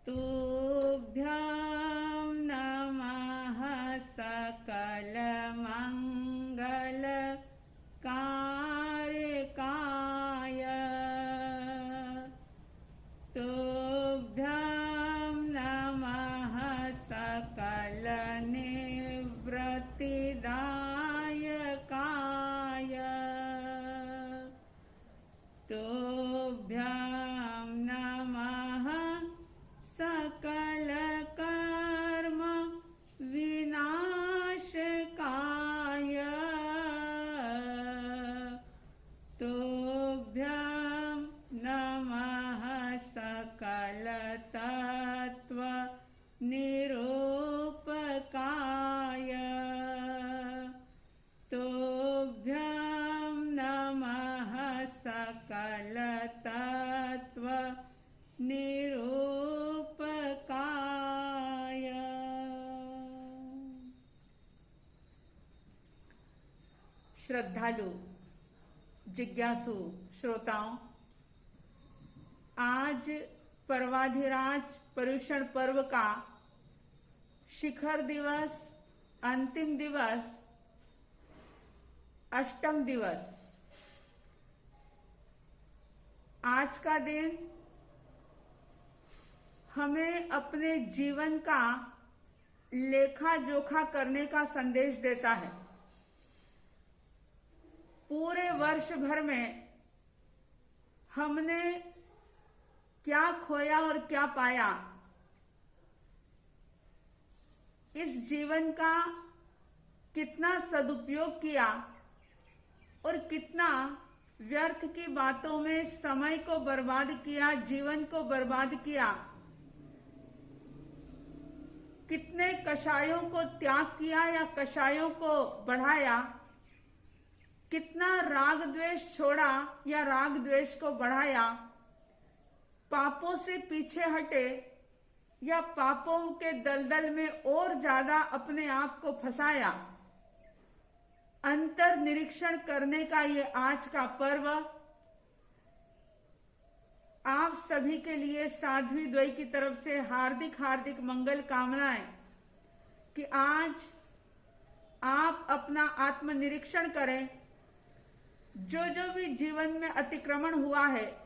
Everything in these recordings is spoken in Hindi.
तुभ्यं नमः सकलमङ्गलकारकाय। तुभ्यं नमः सकलनिवृत्तिदायकाय। तुभ्यं नमः सकलकर्म विनाशकाय। तुभ्यं नमः सकलतत्त्व निरूपकाय। तुभ्यं नमः सकलतत्त्व निरूपकाय। श्रद्धालु जिज्ञासु श्रोताओं, आज पर्वाधिराज पर्युषण पर्व का शिखर दिवस, अंतिम दिवस, अष्टम दिवस। आज का दिन हमें अपने जीवन का लेखा जोखा करने का संदेश देता है। पूरे वर्ष भर में हमने क्या खोया और क्या पाया, इस जीवन का कितना सदुपयोग किया और कितना व्यर्थ की बातों में समय को बर्बाद किया, जीवन को बर्बाद किया, कितने कषायों को त्याग किया या कषायों को बढ़ाया, कितना राग द्वेष छोड़ा या राग द्वेष को बढ़ाया, पापों से पीछे हटे या पापों के दलदल में और ज्यादा अपने आप को फंसाया। अंतर निरीक्षण करने का ये आज का पर्व आप सभी के लिए साध्वी द्वय की तरफ से हार्दिक हार्दिक मंगल कामनाएं कि आज आप अपना आत्मनिरीक्षण करें। जो जो भी जीवन में अतिक्रमण हुआ है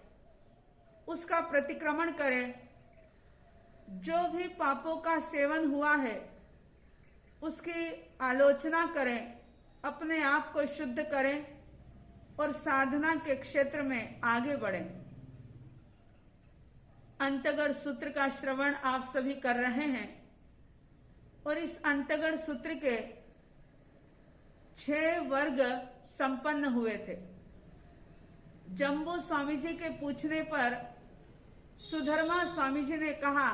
उसका प्रतिक्रमण करें। जो भी पापों का सेवन हुआ है उसकी आलोचना करें, अपने आप को शुद्ध करें और साधना के क्षेत्र में आगे बढ़ें। अंतगढ़ सूत्र का श्रवण आप सभी कर रहे हैं और इस अंतगढ़ सूत्र के 6 वर्ग संपन्न हुए थे। जम्बू स्वामी जी के पूछने पर सुधर्मा स्वामी जी ने कहा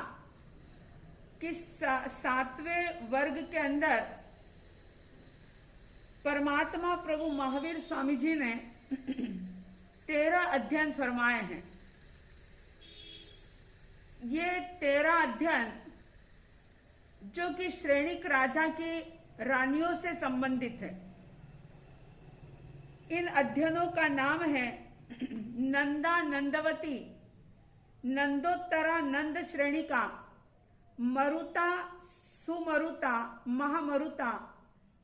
कि 7वें वर्ग के अंदर परमात्मा प्रभु महावीर स्वामी जी ने 13 अध्ययन फरमाए हैं। ये 13 अध्ययन जो कि श्रेणिक राजा की रानियों से संबंधित है। इन अध्ययनों का नाम है नंदा नंदवती, नंदोत्तरा नंद श्रेणिका, मरुता सुमरुता महामरुता,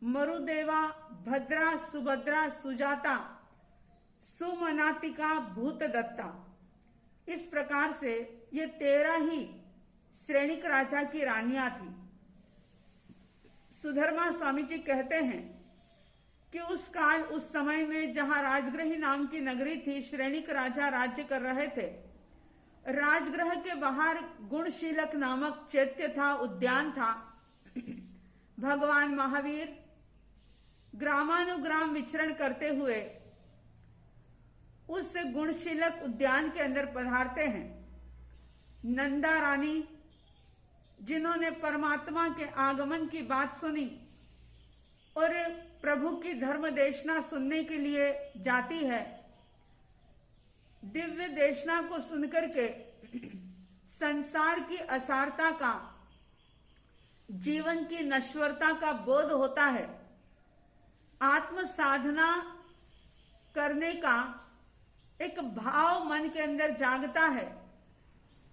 मरुदेवा भद्रा सुभद्रा सुजाता, सुमनातिका भूतदत्ता। इस प्रकार से ये 13 ही श्रेणिक राजा की रानियां थी। सुधर्मा स्वामी जी कहते हैं कि उस काल उस समय में जहां राजगृही नाम की नगरी थी, श्रेणिक राजा राज्य कर रहे थे। राजगृह के बाहर गुणशीलक नामक चैत्य था, उद्यान था। भगवान महावीर ग्रामानुग्राम विचरण करते हुए उस गुणशीलक उद्यान के अंदर पधारते हैं। नंदा रानी जिन्होंने परमात्मा के आगमन की बात सुनी और प्रभु की धर्म देशना सुनने के लिए जाती है, दिव्य देशना को सुनकर के संसार की असारता का, जीवन की नश्वरता का बोध होता है। आत्म साधना करने का एक भाव मन के अंदर जागता है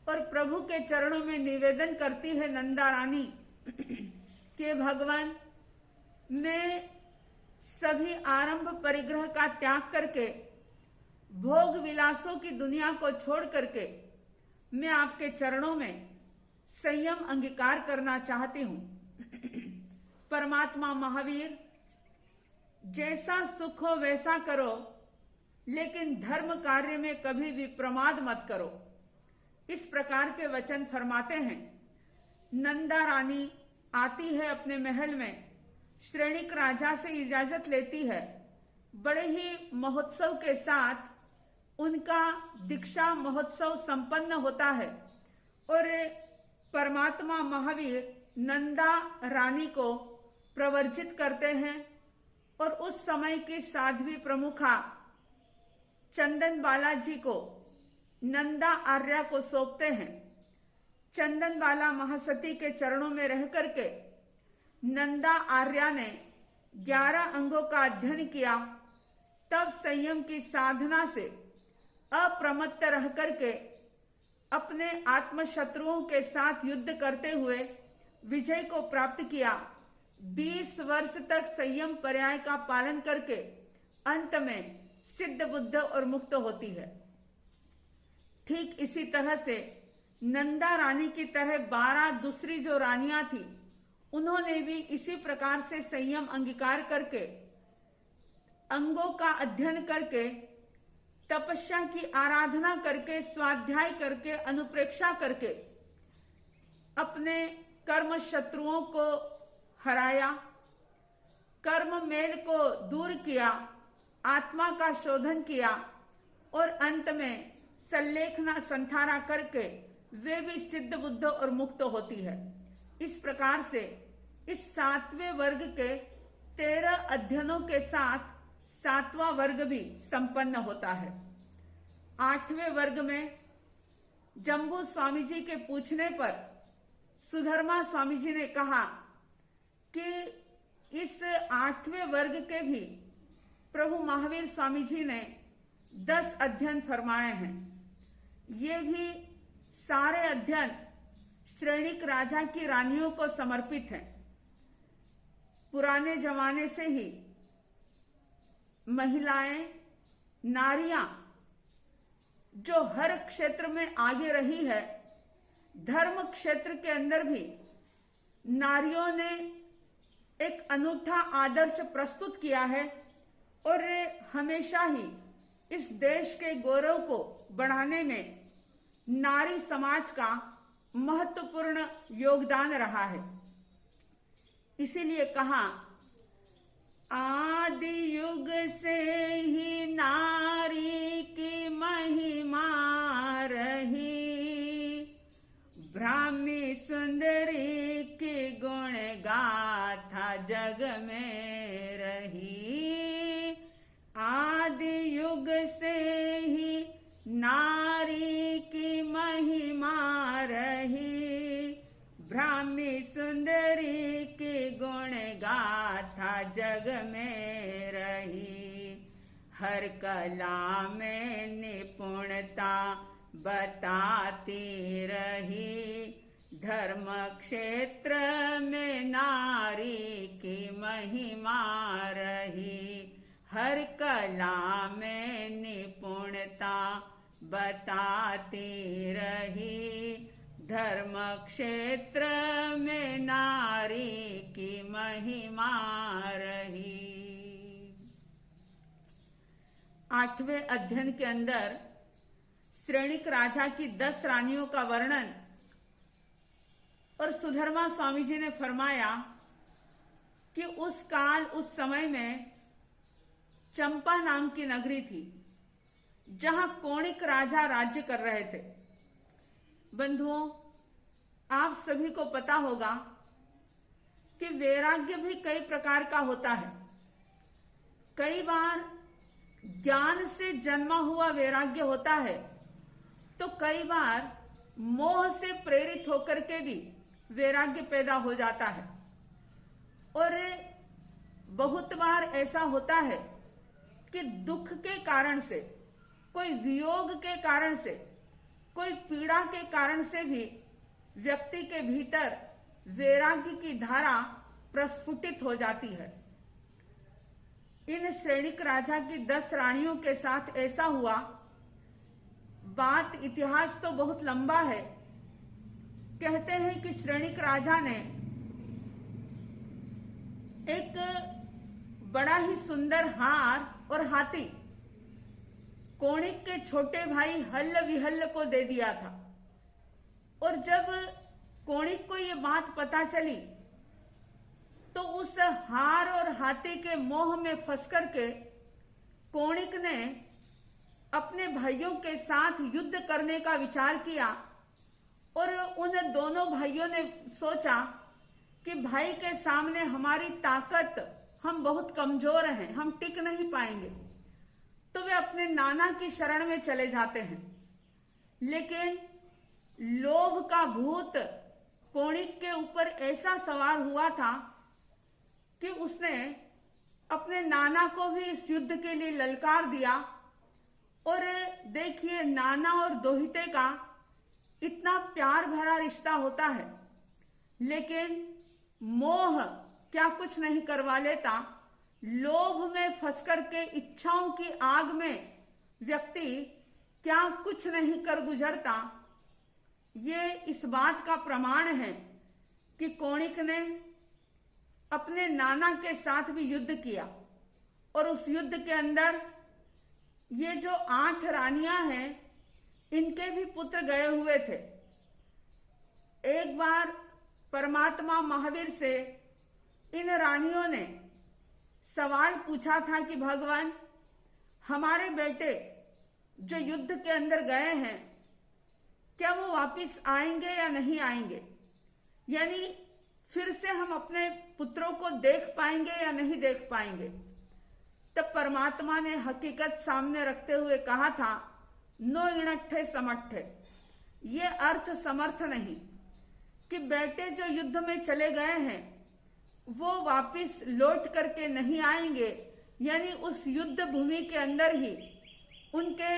और प्रभु के चरणों में निवेदन करती है नंदा रानी कि भगवान, मैं सभी आरंभ परिग्रह का त्याग करके भोग विलासों की दुनिया को छोड़ करके मैं आपके चरणों में संयम अंगीकार करना चाहती हूं। परमात्मा महावीर, जैसा सुख हो वैसा करो, लेकिन धर्म कार्य में कभी भी प्रमाद मत करो। इस प्रकार के वचन फरमाते हैं। नंदा रानी आती है अपने महल में, श्रेणिक राजा से इजाजत लेती है। बड़े ही महोत्सव के साथ उनका दीक्षा महोत्सव संपन्न होता है और परमात्मा महावीर नंदा रानी को प्रवर्जित करते हैं और उस समय की साध्वी प्रमुखा चंदन बाला जी को नंदा आर्या को सौंपते हैं। चंदन बाला महासती के चरणों में रह करके नंदा आर्या ने 11 अंगों का अध्ययन किया। तब संयम की साधना से अप्रमत्त रह करके अपने आत्म शत्रुओं के साथ युद्ध करते हुए विजय को प्राप्त किया। 20 वर्ष तक संयम पर्याय का पालन करके अंत में सिद्ध बुद्ध और मुक्त होती है। ठीक इसी तरह से नंदा रानी की तरह 12 दूसरी जो रानियां थी, उन्होंने भी इसी प्रकार से संयम अंगीकार करके, अंगों का अध्ययन करके, तपस्या की आराधना करके, स्वाध्याय करके, अनुप्रेक्षा करके अपने कर्म शत्रुओं को हराया, कर्म मेल को दूर किया, आत्मा का शोधन किया और अंत में सल्लेखना संथारा करके वे भी सिद्ध बुद्ध और मुक्त होती है। इस प्रकार से इस 7वें वर्ग के 13 अध्ययनों के साथ 7वां वर्ग भी संपन्न होता है। 8वें वर्ग में जम्बू स्वामी जी के पूछने पर सुधर्मा स्वामी जी ने कहा कि इस 8वें वर्ग के भी प्रभु महावीर स्वामी जी ने 10 अध्ययन फरमाए हैं। ये भी सारे अध्ययन श्रेणिक राजा की रानियों को समर्पित हैं। पुराने जमाने से ही महिलाएं, नारियां जो हर क्षेत्र में आगे रही है, धर्म क्षेत्र के अंदर भी नारियों ने एक अनूठा आदर्श प्रस्तुत किया है और हमेशा ही इस देश के गौरव को बढ़ाने में नारी समाज का महत्वपूर्ण योगदान रहा है। इसीलिए कहा, आदि युग से ही नारी की महिमा रही, ब्राह्मी सुंदरी की गुण गाथा जग में रही। आदि युग से ही नारी की महिमा रही, ब्राह्मी सुंदरी की गुण गाथा जग में रही। हर कला में निपुणता बताती रही, धर्म क्षेत्र में नारी की महिमा रही। हर कला में निपुणता बताती रही, धर्म क्षेत्र में नारी की महिमा रही। 8वें अध्ययन के अंदर श्रेणिक राजा की 10 रानियों का वर्णन और सुधर्मा स्वामी जी ने फरमाया कि उस काल, उस समय में चंपा नाम की नगरी थी, जहां कोणिक राजा राज्य कर रहे थे। बंधुओं, आप सभी को पता होगा कि वैराग्य भी कई प्रकार का होता है। कई बार ज्ञान से जन्मा हुआ वैराग्य होता है, तो कई बार मोह से प्रेरित होकर के भी वैराग्य पैदा हो जाता है। और बहुत बार ऐसा होता है कि दुख के कारण से, कोई वियोग के कारण से, कोई पीड़ा के कारण से भी व्यक्ति के भीतर वैराग्य की धारा प्रस्फुटित हो जाती है। इन श्रेणिक राजा की 10 रानियों के साथ ऐसा हुआ। बात इतिहास तो बहुत लंबा है। कहते हैं कि श्रेणिक राजा ने एक बड़ा ही सुंदर हार और हाथी कोणिक के छोटे भाई हल्ल विहल्ल को दे दिया था। और जब कोणिक को ये बात पता चली तो उस हार और हाथी के मोह में फंस करके कोणिक ने अपने भाइयों के साथ युद्ध करने का विचार किया। और उन दोनों भाइयों ने सोचा कि भाई के सामने हमारी ताकत, हम बहुत कमजोर हैं, हम टिक नहीं पाएंगे। तो वे अपने नाना की शरण में चले जाते हैं। लेकिन लोभ का भूत कोणिक के ऊपर ऐसा सवार हुआ था कि उसने अपने नाना को भी इस युद्ध के लिए ललकार दिया। और देखिए, नाना और दोहिते का इतना प्यार भरा रिश्ता होता है, लेकिन मोह क्या कुछ नहीं करवा लेता। लोभ में फंस करके इच्छाओं की आग में व्यक्ति क्या कुछ नहीं कर गुजरता। ये इस बात का प्रमाण है कि कोणिक ने अपने नाना के साथ भी युद्ध किया। और उस युद्ध के अंदर ये जो 8 रानियां हैं, इनके भी पुत्र गए हुए थे। एक बार परमात्मा महावीर से इन रानियों ने सवाल पूछा था कि भगवान, हमारे बेटे जो युद्ध के अंदर गए हैं, क्या वो वापस आएंगे या नहीं आएंगे? यानी फिर से हम अपने पुत्रों को देख पाएंगे या नहीं देख पाएंगे? तब परमात्मा ने हकीकत सामने रखते हुए कहा था, नो इणट्ठे समट्ठे। ये अर्थ समर्थ नहीं कि बेटे जो युद्ध में चले गए हैं वो वापस लौट करके नहीं आएंगे। यानी उस युद्ध भूमि के अंदर ही उनके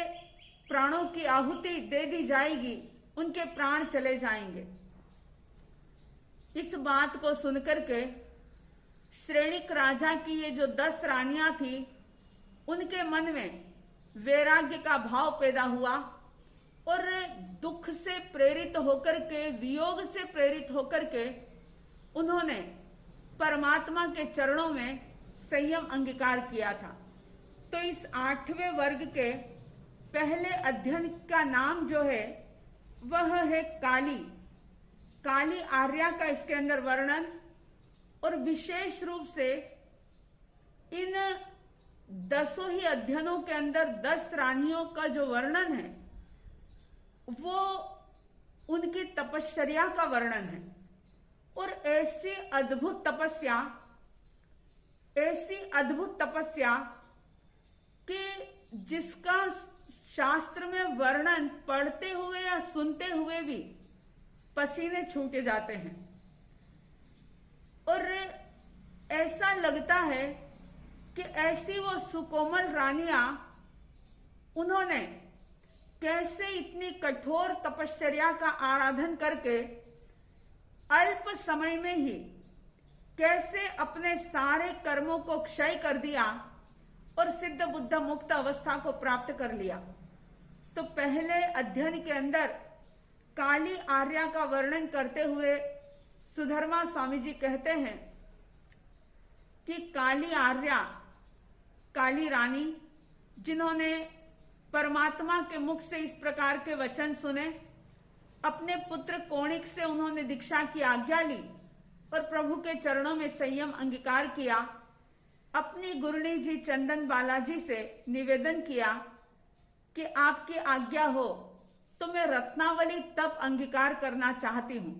प्राणों की आहुति दे दी जाएगी, उनके प्राण चले जाएंगे। इस बात को सुनकर के श्रेणिक राजा की ये जो 10 रानियां थी, उनके मन में वैराग्य का भाव पैदा हुआ। और दुख से प्रेरित होकर के, वियोग से प्रेरित होकर के उन्होंने परमात्मा के चरणों में संयम अंगीकार किया था। तो इस 8वें वर्ग के पहले अध्ययन का नाम जो है वह है काली। काली आर्या का इसके अंदर वर्णन। और विशेष रूप से इन 10 ही अध्ययनों के अंदर 10 रानियों का जो वर्णन है वो उनकी तपश्चर्या का वर्णन है। और ऐसी अद्भुत तपस्या कि जिसका शास्त्र में वर्णन पढ़ते हुए या सुनते हुए भी पसीने छूटे जाते हैं। और ऐसा लगता है कि ऐसी वो सुकोमल रानियां, उन्होंने कैसे इतनी कठोर तपश्चर्या का आराधन करके अल्प समय में ही कैसे अपने सारे कर्मों को क्षय कर दिया और सिद्ध बुद्ध मुक्त अवस्था को प्राप्त कर लिया। तो पहले अध्ययन के अंदर काली आर्या का वर्णन करते हुए सुधर्मा स्वामी जी कहते हैं कि काली आर्या, काली रानी, जिन्होंने परमात्मा के मुख से इस प्रकार के वचन सुने, अपने पुत्र कोणिक से उन्होंने दीक्षा की आज्ञा ली और प्रभु के चरणों में संयम अंगीकार किया। अपनी गुरुनी जी चंदन बालाजी से निवेदन किया कि आपकी आज्ञा हो तो मैं रत्नावली तप अंगीकार करना चाहती हूं।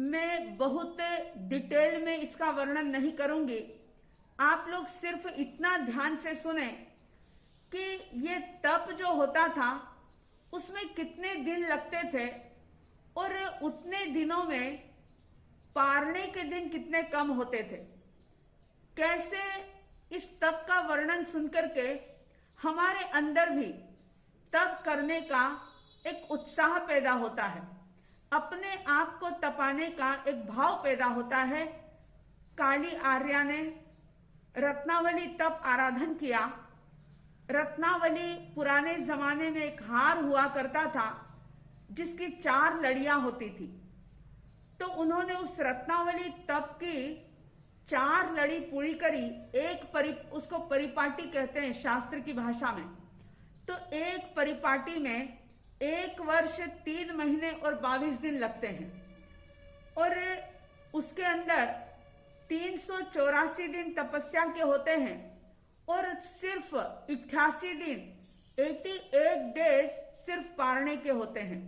मैं बहुत डिटेल में इसका वर्णन नहीं करूंगी, आप लोग सिर्फ इतना ध्यान से सुने कि ये तप जो होता था उसमें कितने दिन लगते थे और उतने दिनों में पारने के दिन कितने कम होते थे। कैसे इस तप का वर्णन सुनकर के हमारे अंदर भी तप करने का एक उत्साह पैदा होता है, अपने आप को तपाने का एक भाव पैदा होता है। काली आर्या ने रत्नावली तप आराधन किया। रत्नावली पुराने जमाने में एक हार हुआ करता था जिसकी 4 लड़ियां होती थी। तो उन्होंने उस रत्नावली तप की 4 लड़ी पूरी करी। उसको परिपाटी कहते हैं शास्त्र की भाषा में। तो एक परिपाटी में 1 वर्ष 3 महीने और 22 दिन लगते हैं और उसके अंदर 384 दिन तपस्या के होते हैं और सिर्फ 88 दिन 88 डेज सिर्फ पारने के होते हैं।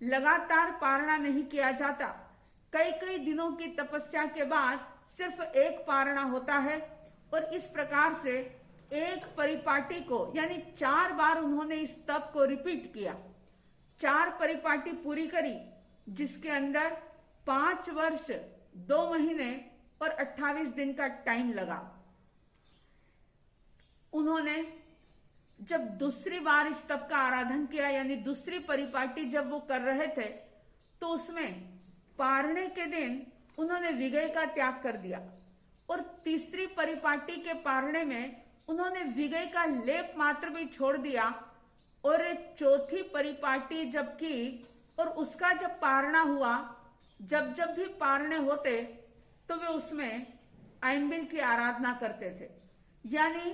लगातार पारना नहीं किया जाता। कई दिनों की तपस्या के बाद सिर्फ एक पारना होता है और इस प्रकार से एक परिपाटी को यानी 4 बार उन्होंने इस तप को रिपीट किया। 4 परिपाटी पूरी करी जिसके अंदर 5 वर्ष 2 महीने और 28 दिन का टाइम लगा। उन्होंने जब दूसरी बार इस तप का आराधन किया यानी दूसरी परिपाटी जब वो कर रहे थे तो उसमें पारने के दिन उन्होंने विगय का त्याग कर दिया और तीसरी परिपाटी के पारने में उन्होंने विगय का लेप मात्र भी छोड़ दिया और चौथी परिपाटी जब की और उसका जब पारना हुआ, जब भी पारने होते तो वे उसमें आइंबिल की आराधना करते थे। यानी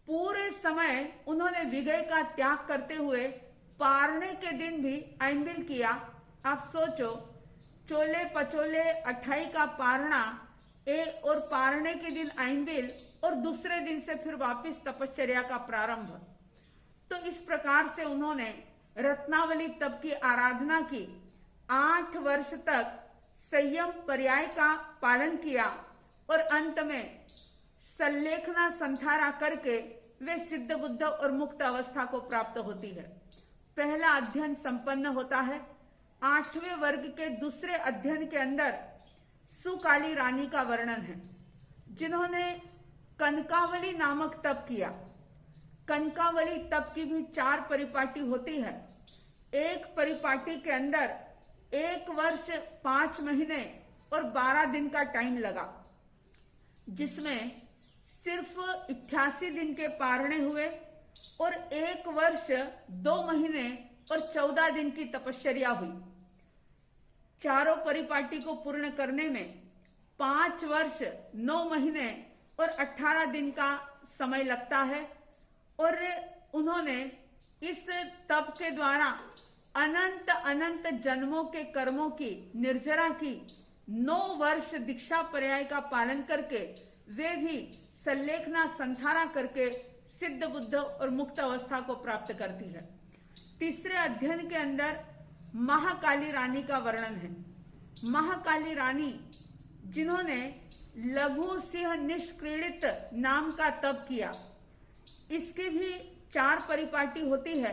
पूरे समय उन्होंने विगय का त्याग करते हुए पारने के दिन भी आइंबिल किया। आप सोचो, चोले पचोले 28 का पारना और पारने के दिन आइंबिल और दूसरे दिन से फिर वापस तपश्चर्या का प्रारंभ। तो इस प्रकार से उन्होंने रत्नावली तप की आराधना की। 8 वर्ष तक संयम पर्याय का पालन किया और अंत में सल्लेखना संथारा करके वे सिद्ध बुद्ध और मुक्त अवस्था को प्राप्त होती है। पहला अध्ययन संपन्न होता है। 8वें वर्ग के दूसरे अध्ययन के अंदर सुकाली रानी का वर्णन है जिन्होंने कनकावली नामक तप किया। कनकावली तप की भी 4 परिपाटी होती है। एक परिपाटी के अंदर 1 वर्ष 5 महीने और 12 दिन का टाइम लगा जिसमें सिर्फ 88 दिन के पारणे हुए और 1 वर्ष 2 महीने और 14 दिन की तपश्चर्या हुई। चारों परिपाटी को पूर्ण करने में 5 वर्ष 9 महीने और 18 दिन का समय लगता है और उन्होंने इस तप के द्वारा अनंत जन्मों के कर्मों की निर्जरा की 9 वर्ष दीक्षा पर्याय का पालन करके वे भी सल्लेखना संथारा करके सिद्ध बुद्ध और मुक्त अवस्था को प्राप्त करती है। तीसरे अध्ययन के अंदर महाकाली रानी का वर्णन है। महाकाली रानी जिन्होंने लघु सिंह निष्क्रीडित नाम का तप किया। इसकी भी 4 परिपाटी होती है।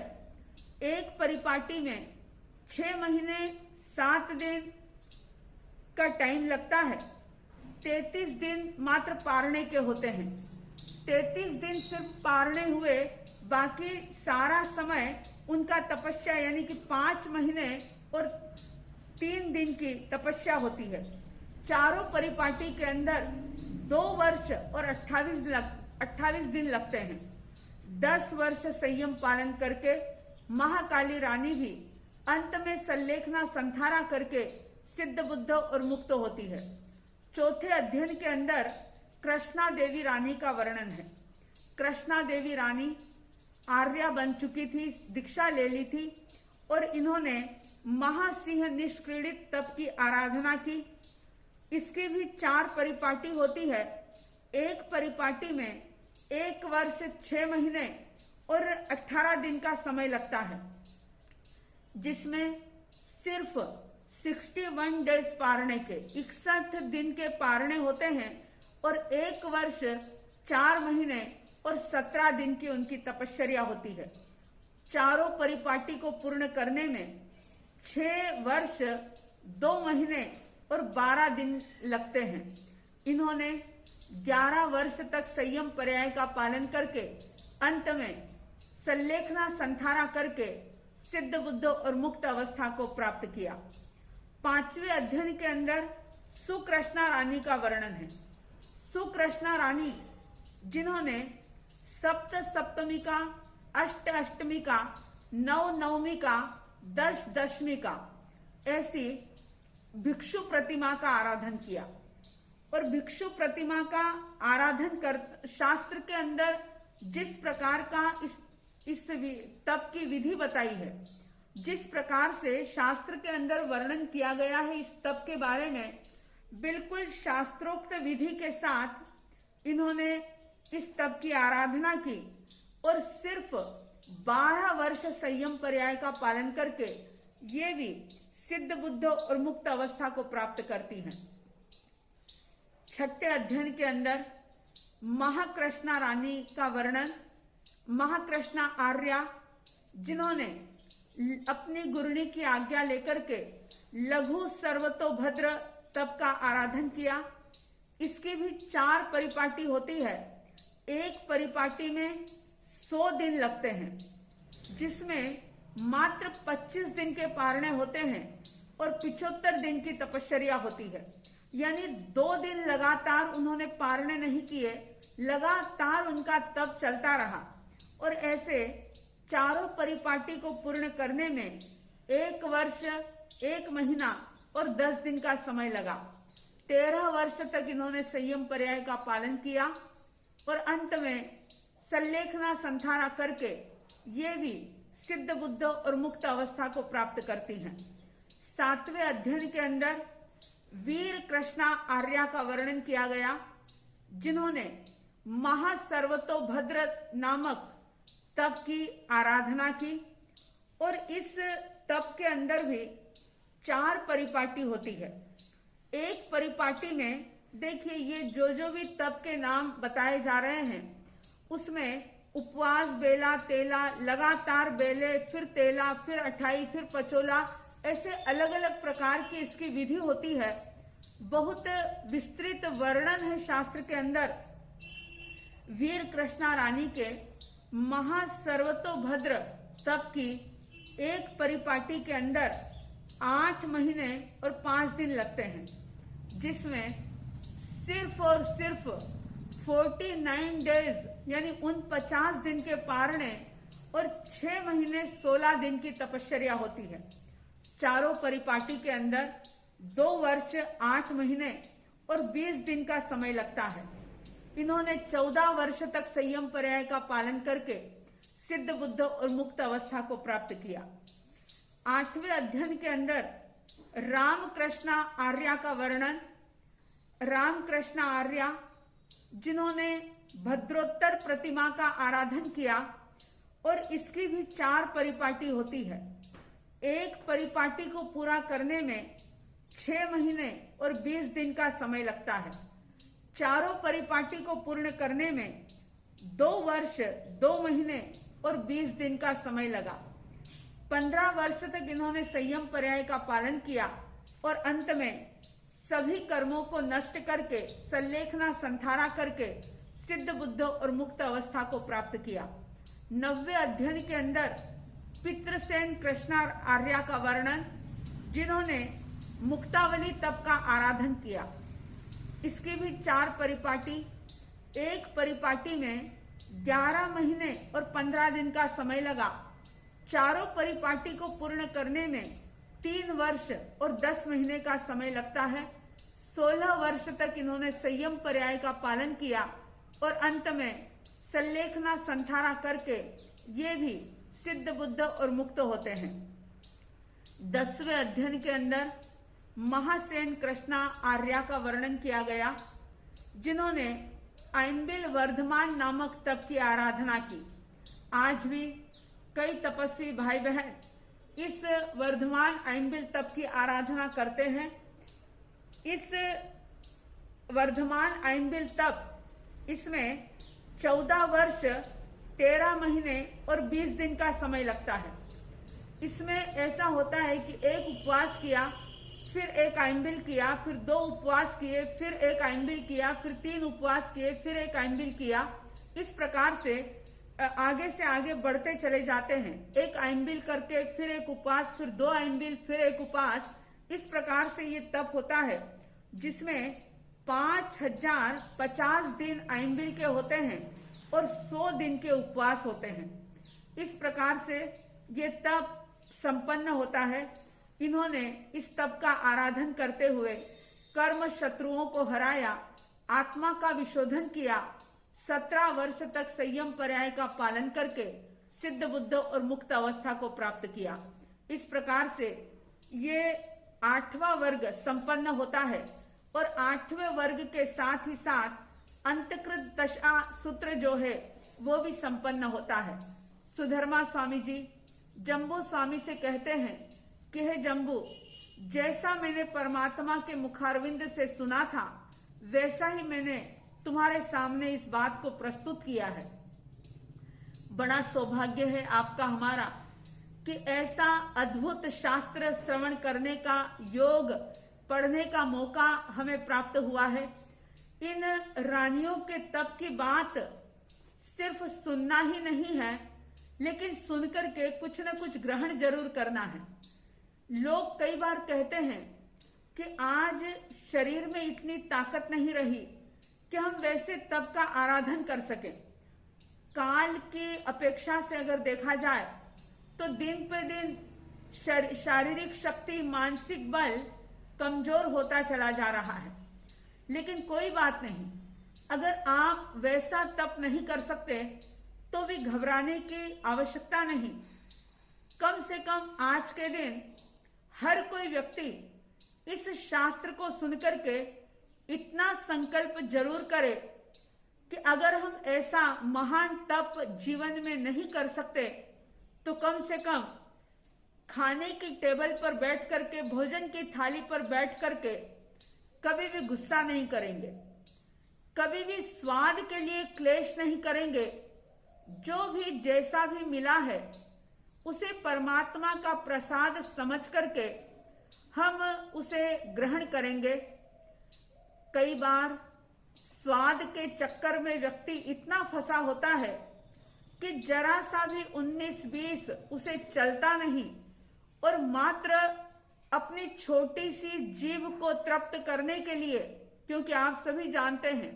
एक परिपाटी में 6 महीने 7 दिन का टाइम लगता है। 33 दिन मात्र पारने के होते हैं। 33 दिन सिर्फ पारने हुए, बाकी सारा समय उनका तपस्या यानी कि 5 महीने और 3 दिन की तपस्या होती है। चारों परिपाटी के अंदर 2 वर्ष और 28 दिन लगते हैं। 10 वर्ष संयम पालन करके महाकाली रानी भी अंत में सल्लेखना संथारा करके सिद्ध बुद्ध और मुक्त होती है। चौथे अध्ययन के अंदर कृष्णा देवी रानी का वर्णन है। कृष्णा देवी रानी आर्या बन चुकी थी, दीक्षा ले ली थी और इन्होंने महासिंह निष्क्रीडित तप की आराधना की। इसकी भी 4 परिपाटी होती है। एक परिपाटी में 1 वर्ष 6 महीने और 18 दिन का समय लगता है जिसमें सिर्फ 61 डेज पारने के 61 दिन के पारने होते हैं और 1 वर्ष 4 महीने और 17 दिन की उनकी तपश्चर्या होती है। चारों परिपाटी को पूर्ण करने में 6 वर्ष 2 महीने और 12 दिन लगते हैं। इन्होंने 11 वर्ष तक संयम पर्याय का पालन करके अंत में सल्लेखना संथारा करके सिद्ध बुद्ध और मुक्त अवस्था को प्राप्त किया। 5वें अध्ययन के अंदर सुकृष्णा रानी का वर्णन है। सुकृष्णा रानी जिन्होंने सप्त सप्तमी का, अष्ट अष्टमी का, नव नवमी का, दश दशमी का ऐसी भिक्षु प्रतिमा का आराधन किया। और भिक्षु प्रतिमा का आराधन कर शास्त्र के अंदर जिस प्रकार का इस तप की विधि बताई है, जिस प्रकार से शास्त्र के अंदर वर्णन किया गया है इस तप के बारे में, बिल्कुल शास्त्रोक्त विधि के साथ इन्होंने इस तप की आराधना की और सिर्फ 12 वर्ष संयम पर्याय का पालन करके ये भी सिद्ध बुद्ध और मुक्त अवस्था को प्राप्त करती हैं। 6ठे अध्ययन के अंदर महाकृष्णा रानी का वर्णन, महाकृष्णा आर्या जिन्होंने अपनी गुरुनी की आज्ञा लेकर के लघु सर्वतोभद्र तप का आराधन किया। इसकी भी 4 परिपाटी होती है। एक परिपाटी में 100 दिन लगते हैं, जिसमें मात्र 25 दिन के पारणे होते हैं और 75 दिन की तपश्चर्या होती है। यानी 2 दिन लगातार उन्होंने पारणे नहीं किए, लगातार उनका तप चलता रहा और ऐसे चारों परिपाटी को पूर्ण करने में 1 वर्ष, 1 महीना और 10 दिन का समय लगा। 13 वर्ष तक इन्होंने संयम पर्याय का पालन किया और अंत में सल्लेखना संथाना करके ये भी सिद्ध बुद्ध और मुक्त अवस्था को प्राप्त करती हैं। 7वें अध्ययन के अंदर वीर कृष्णा आर्या का वर्णन किया गया, जिन्होंने महासर्वतोभद्र नामक तप की आराधना की और इस तप के अंदर भी 4 परिपाटी होती है। एक परिपाटी में देखिए ये जो भी तप के नाम बताए जा रहे हैं उसमें उपवास, बेला, तेला, लगातार बेले, फिर तेला, फिर अठाई, फिर पचोला, ऐसे अलग अलग प्रकार की इसकी विधि होती है। बहुत विस्तृत वर्णन है शास्त्र के अंदर वीर कृष्णा रानी के महासर्वतोभद्र तप की। एक परिपाटी के अंदर 8 महीने और 5 दिन लगते हैं, जिसमें सिर्फ और सिर्फ 49 डेज यानी 49 दिन के पारणे और 6 महीने 16 दिन की तपश्चर्या होती है। चारों परिपाटी के अंदर 2 वर्ष 8 महीने और 20 दिन का समय लगता है। इन्होंने 14 वर्ष तक संयम पर्याय का पालन करके सिद्ध बुद्ध और मुक्त अवस्था को प्राप्त किया। 8वें अध्ययन के अंदर रामकृष्णा आर्या का वर्णन, रामकृष्णा आर्या जिन्होंने भद्रोत्तर प्रतिमा का आराधन किया और इसकी भी 4 परिपाटी होती है। एक परिपाटी को पूरा करने में 6 महीने और 20 दिन का समय लगता है। चारों परिपाटी को पूर्ण करने में 2 वर्ष 2 महीने और 20 दिन का समय लगा। 15 वर्ष तक इन्होंने संयम पर्याय का पालन किया और अंत में सभी कर्मों को नष्ट करके सल्लेखना संथारा करके सिद्ध बुद्ध और मुक्त अवस्था को प्राप्त किया। 9वें अध्ययन के अंदर पितृसेन कृष्णा आर्या का वर्णन, जिन्होंने मुक्तावली तप का आराधन किया। इसकी भी 4 परिपाटी, एक परिपाटी में 11 महीने और 15 दिन का समय लगा। चारों परिपाटी को पूर्ण करने में 3 वर्ष और 10 महीने का समय लगता है। 16 वर्ष तक इन्होंने संयम पर्याय का पालन किया और अंत में सल्लेखना संथारा करके ये भी सिद्ध बुद्ध और मुक्त होते हैं। 10वें अध्ययन के अंदर महासेन कृष्णा आर्या का वर्णन किया गया, जिन्होंने ऐम्बिल वर्धमान नामक तप की आराधना की। आज भी कई तपस्वी भाई बहन इस वर्धमान ऐम्बिल तप की आराधना करते हैं। इस वर्धमान ऐम्बिल तप, इसमें 14 वर्ष 13 महीने और 20 दिन का समय लगता है। इसमें ऐसा होता है कि एक उपवास किया, फिर एक ऐम्बिल किया, फिर 2 उपवास किए, फिर एक ऐम्बिल किया, फिर 3 उपवास किए, फिर एक ऐम्बिल किया। इस प्रकार से आगे से आगे बढ़ते चले जाते हैं। एक आइम्बिल करके फिर एक उपवास, फिर 2 आइम्बिल, फिर एक उपवास। इस प्रकार से ये तप होता है जिसमें 5050 दिन आइम्बिल के होते हैं और 100 दिन के उपवास होते हैं। इस प्रकार से ये तप संपन्न होता है। इन्होंने इस तप का आराधन करते हुए कर्म शत्रुओं को हराया, आत्मा का विशोधन किया, 17 वर्ष तक संयम पर्याय का पालन करके सिद्ध बुद्ध और मुक्त अवस्था को प्राप्त किया। इस प्रकार से ये 8वां वर्ग संपन्न होता है और 8वें वर्ग के साथ ही साथ अंतकृत दशा सूत्र जो है वो भी संपन्न होता है। सुधर्मा स्वामी जी जम्बू स्वामी से कहते हैं कि हे जम्बू, जैसा मैंने परमात्मा के मुखारविंद से सुना था वैसा ही मैंने तुम्हारे सामने इस बात को प्रस्तुत किया है। बड़ा सौभाग्य है आपका हमारा कि ऐसा अद्भुत शास्त्र श्रवण करने का योग, पढ़ने का मौका हमें प्राप्त हुआ है। इन रानियों के तप की बात सिर्फ सुनना ही नहीं है, लेकिन सुनकर के कुछ न कुछ ग्रहण जरूर करना है। लोग कई बार कहते हैं कि आज शरीर में इतनी ताकत नहीं रही कि हम वैसे तप का आराधन कर सकें। काल की अपेक्षा से अगर देखा जाए तो दिन पे दिन शारीरिक शक्ति, मानसिक बल कमजोर होता चला जा रहा है। लेकिन कोई बात नहीं, अगर आप वैसा तप नहीं कर सकते तो भी घबराने की आवश्यकता नहीं। कम से कम आज के दिन हर कोई व्यक्ति इस शास्त्र को सुनकर के इतना संकल्प जरूर करे कि अगर हम ऐसा महान तप जीवन में नहीं कर सकते तो कम से कम खाने की टेबल पर बैठ करके, भोजन की थाली पर बैठ करके कभी भी गुस्सा नहीं करेंगे, कभी भी स्वाद के लिए क्लेश नहीं करेंगे। जो भी जैसा भी मिला है उसे परमात्मा का प्रसाद समझ करके हम उसे ग्रहण करेंगे। कई बार स्वाद के चक्कर में व्यक्ति इतना फंसा होता है कि जरा सा भी 19-20 उसे चलता नहीं और मात्र अपनी छोटी सी जीभ को तृप्त करने के लिए, क्योंकि आप सभी जानते हैं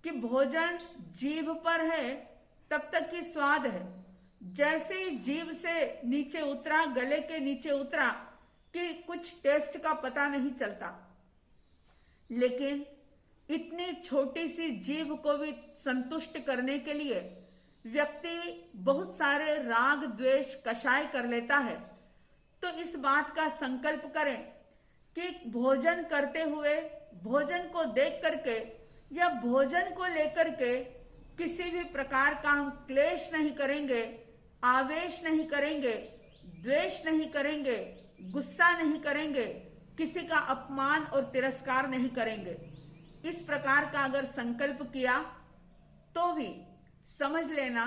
कि भोजन जीभ पर है तब तक ही स्वाद है। जैसे ही जीभ से नीचे उतरा, गले के नीचे उतरा कि कुछ टेस्ट का पता नहीं चलता। लेकिन इतनी छोटी सी जीभ को भी संतुष्ट करने के लिए व्यक्ति बहुत सारे राग द्वेष कषाय कर लेता है। तो इस बात का संकल्प करें कि भोजन करते हुए, भोजन को देख करके या भोजन को लेकर के किसी भी प्रकार का हम क्लेश नहीं करेंगे, आवेश नहीं करेंगे, द्वेष नहीं करेंगे, गुस्सा नहीं करेंगे, किसी का अपमान और तिरस्कार नहीं करेंगे। इस प्रकार का अगर संकल्प किया तो भी समझ लेना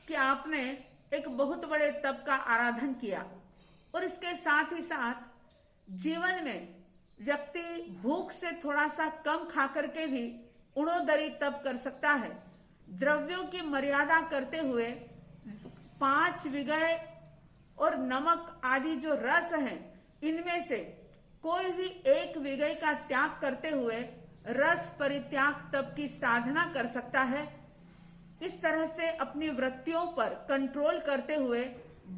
कि आपने एक बहुत बड़े तप का आराधन किया। और इसके साथ ही साथ जीवन में व्यक्ति भूख से थोड़ा सा कम खा करके भी उड़ोदरी तप कर सकता है। द्रव्यों की मर्यादा करते हुए 5 विगय और नमक आदि जो रस हैं, इनमें से कोई भी एक विगय का त्याग करते हुए रस परित्याग तप की साधना कर सकता है। इस तरह से अपनी वृत्तियों पर कंट्रोल करते हुए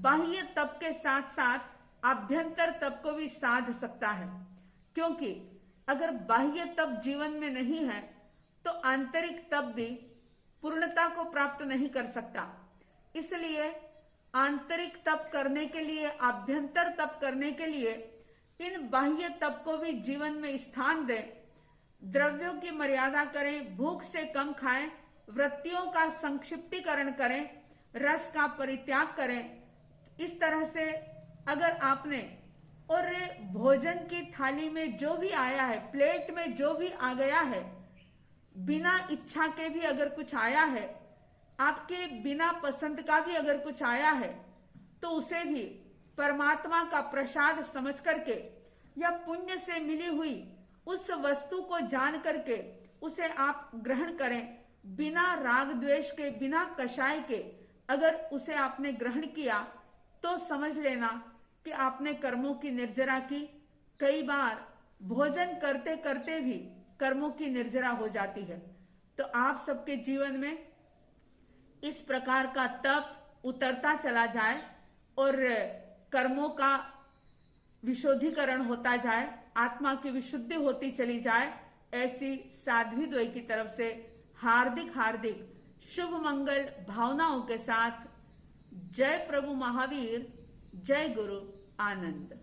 बाह्य तप के साथ साथ आभ्यंतर तप को भी साध सकता है। क्योंकि अगर बाह्य तप जीवन में नहीं है तो आंतरिक तप भी पूर्णता को प्राप्त नहीं कर सकता। इसलिए आंतरिक तप करने के लिए, आभ्यंतर तप करने के लिए इन बाह्य तप को भी जीवन में स्थान दें। द्रव्यों की मर्यादा करें, भूख से कम खाएं, वृत्तियों का संक्षिप्तीकरण करें, रस का परित्याग करें। इस तरह से अगर आपने, और भोजन की थाली में जो भी आया है, प्लेट में जो भी आ गया है, बिना इच्छा के भी अगर कुछ आया है, आपके बिना पसंद का भी अगर कुछ आया है, तो उसे भी परमात्मा का प्रसाद समझ करके या पुण्य से मिली हुई उस वस्तु को जान करके उसे आप ग्रहण करें, बिना राग द्वेष के, बिना कषाय के, अगर उसे आपने ग्रहण किया तो समझ लेना कि आपने कर्मों की निर्जरा की। कई बार भोजन करते करते भी कर्मों की निर्जरा हो जाती है। तो आप सबके जीवन में इस प्रकार का तप उतरता चला जाए और कर्मों का विशुद्धिकरण होता जाए, आत्मा की विशुद्धि होती चली जाए, ऐसी साध्वी द्वय की तरफ से हार्दिक हार्दिक शुभ मंगल भावनाओं के साथ जय प्रभु महावीर, जय गुरु आनंद।